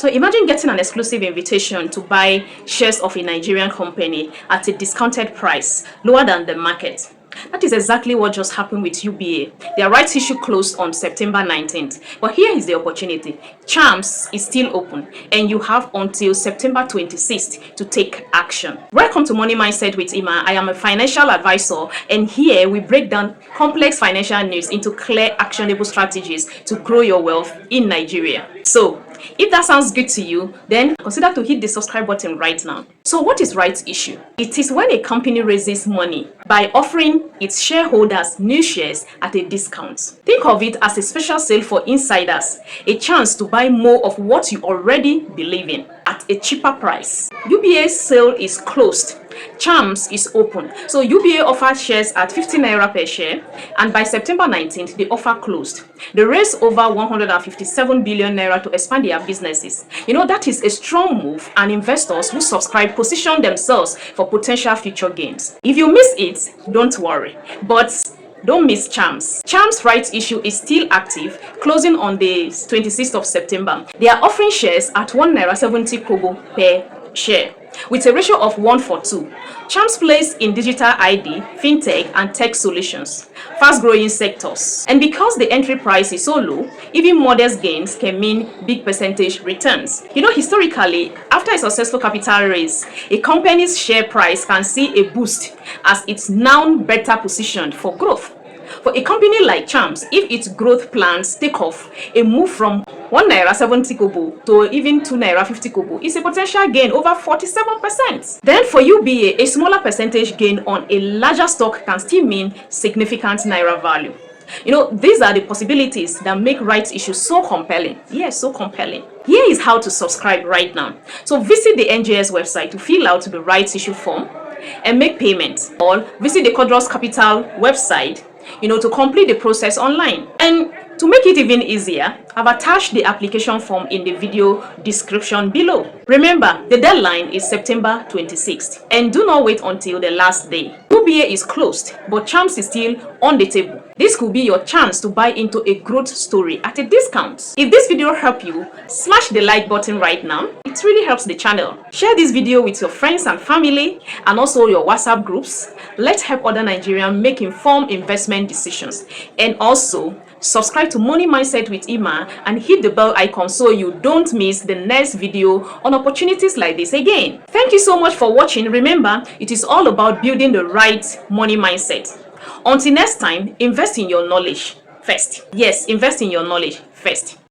So imagine getting an exclusive invitation to buy shares of a Nigerian company at a discounted price, lower than the market. That is exactly what just happened with UBA. Their rights issue closed on September 19th. But here is the opportunity. Chams is still open and you have until September 26th to take action. Welcome to Money Mindset with Imma. I am a financial advisor, and here we break down complex financial news into clear, actionable strategies to grow your wealth in Nigeria. So, if that sounds good to you, then consider to hit the subscribe button right now. So what is rights issue? It is when a company raises money by offering its shareholders new shares at a discount. Think of it as a special sale for insiders, a chance to buy more of what you already believe in at a cheaper price. UBA's sale is closed. Chams is open. So UBA offered shares at 50 naira per share, and by September 19th, the offer closed. They raised over 157 billion naira to expand their businesses. That is a strong move, and investors who subscribe position themselves for potential future gains. If you miss it, don't worry. But don't miss Chams. Chams' rights issue is still active, closing on the 26th of September. They are offering shares at 1 naira 70 kobo per share, with a ratio of 1:2. Chams plays in digital ID, fintech, and tech solutions, fast-growing sectors. And because the entry price is so low, even modest gains can mean big percentage returns. Historically, after a successful capital raise, a company's share price can see a boost as it's now better positioned for growth. For a company like Chams, if its growth plans take off, a move from 1 naira 70 kobo to even 2 naira 50 kobo is a potential gain over 47%. Then for UBA, a smaller percentage gain on a larger stock can still mean significant naira value. These are the possibilities that make rights issues so compelling. Yes, so compelling. Here is how to subscribe right now. So visit the NJS website to fill out the rights issue form and make payment, or visit the Codros Capital website to complete the process online. And to make it even easier, I've attached the application form in the video description below. Remember, the deadline is September 26th, and do not wait until the last day. UBA is closed, but Chams is still on the table. This could be your chance to buy into a growth story at a discount. If this video helped you, smash the like button right now. It really helps the channel. Share this video with your friends and family, and also your WhatsApp groups. Let's help other Nigerians make informed investment decisions. And also, subscribe to Money Mindset with Imma and hit the bell icon so you don't miss the next video on opportunities like this again. Thank you so much for watching. Remember, it is all about building the right money mindset. Until next time, invest in your knowledge first. Yes, invest in your knowledge first.